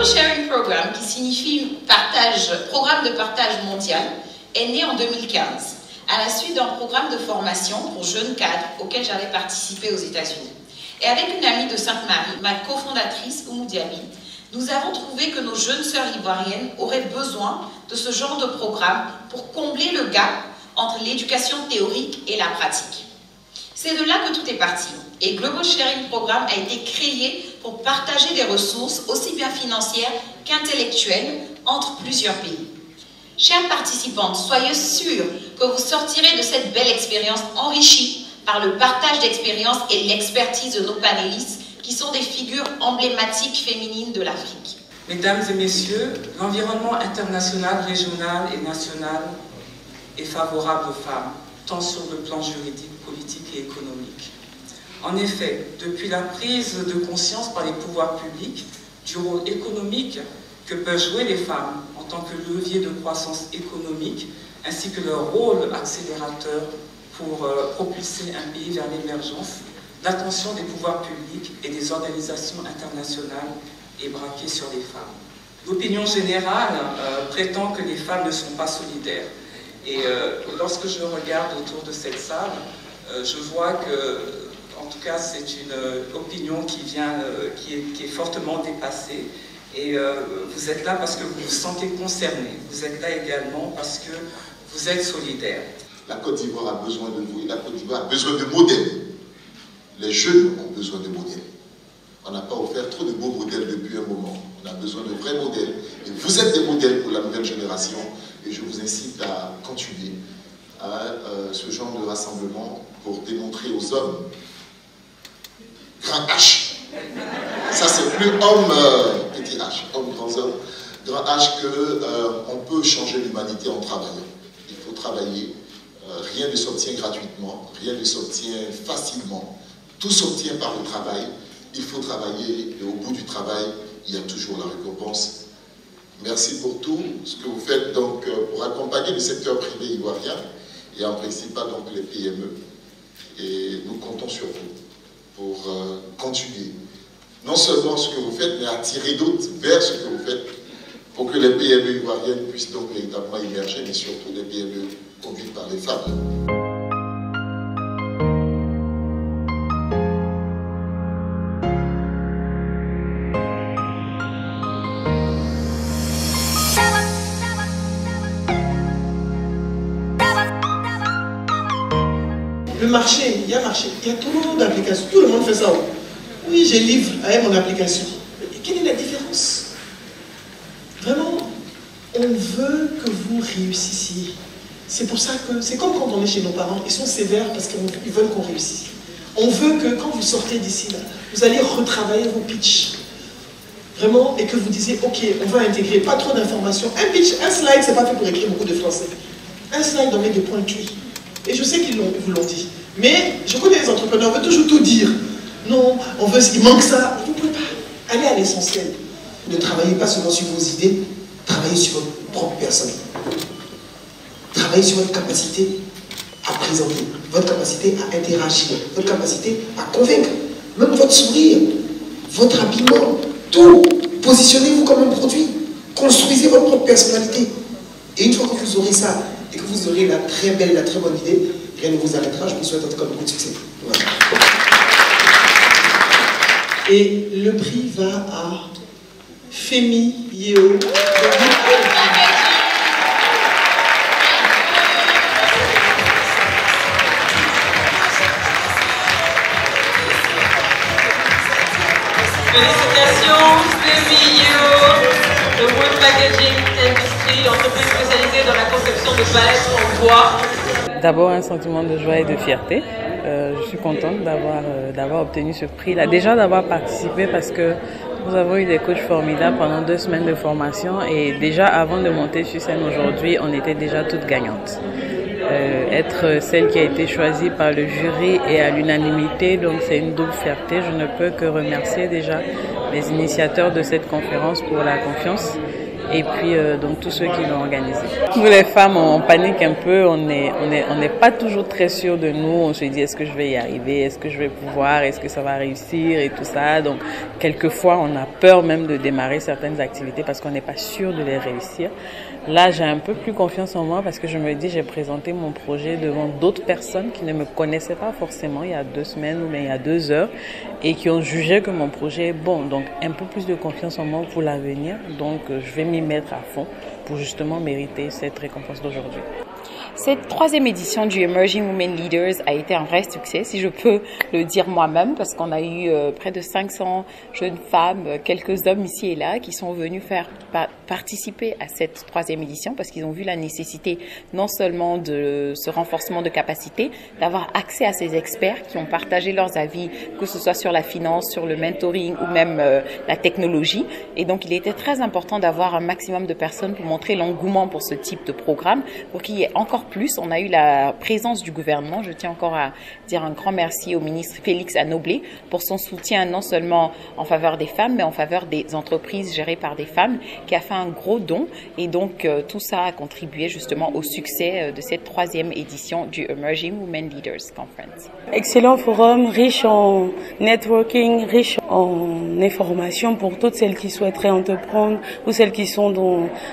Global Sharing Program, qui signifie programme de partage mondial, est né en 2015, à la suite d'un programme de formation pour jeunes cadres auquel j'avais participé aux États-Unis. Et avec une amie de Sainte-Marie, ma cofondatrice, Oumou Diaby, nous avons trouvé que nos jeunes sœurs ivoiriennes auraient besoin de ce genre de programme pour combler le gap entre l'éducation théorique et la pratique. C'est de là que tout est parti. Et Global Sharing Program a été créé pour partager des ressources aussi bien financières qu'intellectuelles entre plusieurs pays. Chères participantes, soyez sûres que vous sortirez de cette belle expérience enrichie par le partage d'expériences et l'expertise de nos panélistes qui sont des figures emblématiques féminines de l'Afrique. Mesdames et messieurs, l'environnement international, régional et national est favorable aux femmes, tant sur le plan juridique, politique et économique. En effet, depuis la prise de conscience par les pouvoirs publics du rôle économique que peuvent jouer les femmes en tant que levier de croissance économique, ainsi que leur rôle accélérateur pour propulser un pays vers l'émergence, l'attention des pouvoirs publics et des organisations internationales est braquée sur les femmes. L'opinion générale prétend que les femmes ne sont pas solidaires. Et lorsque je regarde autour de cette salle, je vois que, en tout cas, c'est une opinion qui est fortement dépassée. Et vous êtes là parce que vous vous sentez concernés. Vous êtes là également parce que vous êtes solidaires. La Côte d'Ivoire a besoin de vous et la Côte d'Ivoire a besoin de modèles. Les jeunes ont besoin de modèles. On n'a pas offert trop de beaux modèles depuis un moment. On a besoin de vrais modèles. Et vous êtes des modèles pour la nouvelle génération. Et je vous incite à continuer à ce genre de rassemblement pour démontrer aux hommes, grand H, ça c'est plus homme petit H, homme grand homme, grand H, qu'on peut changer l'humanité en travaillant. Il faut travailler, rien ne s'obtient gratuitement, rien ne s'obtient facilement, tout s'obtient par le travail. Il faut travailler et au bout du travail, il y a toujours la récompense. Merci pour tout ce que vous faites donc, pour accompagner le secteur privé ivoirien et en principe donc les PME. Et nous comptons sur vous pour continuer. Non seulement ce que vous faites, mais attirer d'autres vers ce que vous faites pour que les PME ivoiriennes puissent donc véritablement émerger, mais surtout les PME conduites par les femmes. Le marché, il y a trop d'applications. Tout le monde fait ça. Oui, je livre avec mon application. Et quelle est la différence? Vraiment, on veut que vous réussissiez. C'est pour ça que c'est comme quand on est chez nos parents. Ils sont sévères parce qu'ils veulent qu'on réussisse. On veut que quand vous sortez d'ici, là, vous allez retravailler vos pitchs. Vraiment, et que vous disiez, ok, on va intégrer pas trop d'informations. Un pitch, un slide, c'est pas fait pour écrire beaucoup de français. Un slide, on met des points cuits. Et je sais qu'ils vous l'ont dit. Mais je connais les entrepreneurs, on veut toujours tout dire. Non, il manque ça. Vous ne pouvez pas. Allez à l'essentiel. Ne travaillez pas seulement sur vos idées, travaillez sur votre propre personne. Travaillez sur votre capacité à présenter, votre capacité à interagir, votre capacité à convaincre, même votre sourire, votre habillement, tout. Positionnez-vous comme un produit. Construisez votre propre personnalité. Et une fois que vous aurez ça, et que vous aurez la très belle, la très bonne idée, rien ne vous arrêtera. Je vous souhaite en tout cas beaucoup de succès. Voilà. Et le prix va à Femi Yeo. Félicitations, Femi Yeo, de Wood Packaging Industry, entreprise spécialisée dans la conception de palettes en bois. D'abord un sentiment de joie et de fierté. Je suis contente d'avoir obtenu ce prix-là. Déjà d'avoir participé parce que nous avons eu des coachs formidables pendant 2 semaines de formation et déjà avant de monter sur scène aujourd'hui, on était déjà toutes gagnantes. Être celle qui a été choisie par le jury et à l'unanimité, donc c'est une double fierté. Je ne peux que remercier déjà les initiateurs de cette conférence pour la confiance et puis donc tous ceux qui l'ont organisé. Nous les femmes, on panique un peu, on n'est pas toujours très sûrs de nous, on se dit est-ce que je vais y arriver, est-ce que je vais pouvoir, est-ce que ça va réussir et tout ça. Donc quelquefois on a peur même de démarrer certaines activités parce qu'on n'est pas sûr de les réussir. Là, j'ai un peu plus confiance en moi parce que je me dis j'ai présenté mon projet devant d'autres personnes qui ne me connaissaient pas forcément il y a 2 semaines ou bien il y a 2 heures et qui ont jugé que mon projet est bon. Donc un peu plus de confiance en moi pour l'avenir. Donc je vais m'y mettre à fond pour justement mériter cette récompense d'aujourd'hui. Cette 3e édition du Emerging Women Leaders a été un vrai succès, si je peux le dire moi-même, parce qu'on a eu près de 500 jeunes femmes, quelques hommes ici et là, qui sont venus participer à cette 3e édition, parce qu'ils ont vu la nécessité non seulement de ce renforcement de capacité, d'avoir accès à ces experts qui ont partagé leurs avis, que ce soit sur la finance, sur le mentoring ou même la technologie. Et donc, il était très important d'avoir un maximum de personnes pour montrer l'engouement pour ce type de programme, pour qu'il y ait encore plus. On a eu la présence du gouvernement. Je tiens encore à dire un grand merci au ministre Félix Anoblé pour son soutien non seulement en faveur des femmes, mais en faveur des entreprises gérées par des femmes, qui a fait un gros don. Et donc, tout ça a contribué justement au succès de cette 3e édition du Emerging Women Leaders Conference. Excellent forum, riche en networking, riche en information pour toutes celles qui souhaiteraient entreprendre ou celles qui sont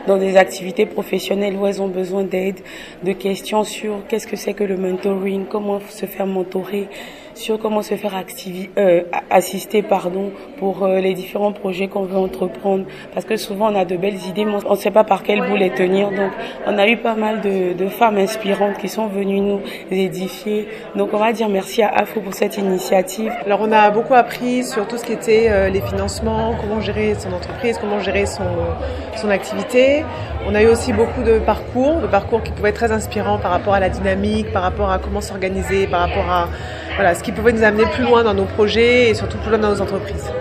dans des activités professionnelles où elles ont besoin d'aide, de questions sur qu'est-ce que c'est que le mentoring, comment se faire mentorer, sur comment se faire assister pour les différents projets qu'on veut entreprendre, parce que souvent on a de belles idées mais on ne sait pas par quel bout les tenir. Donc on a eu pas mal de femmes inspirantes qui sont venues nous édifier. Donc on va dire merci à AFO pour cette initiative. Alors on a beaucoup appris sur tout ce qui était les financements, comment gérer son entreprise, comment gérer son activité. On a eu aussi beaucoup de parcours qui pouvaient être très inspirants par rapport à la dynamique, par rapport à comment s'organiser, par rapport à ce qui pouvait nous amener plus loin dans nos projets et surtout plus loin dans nos entreprises.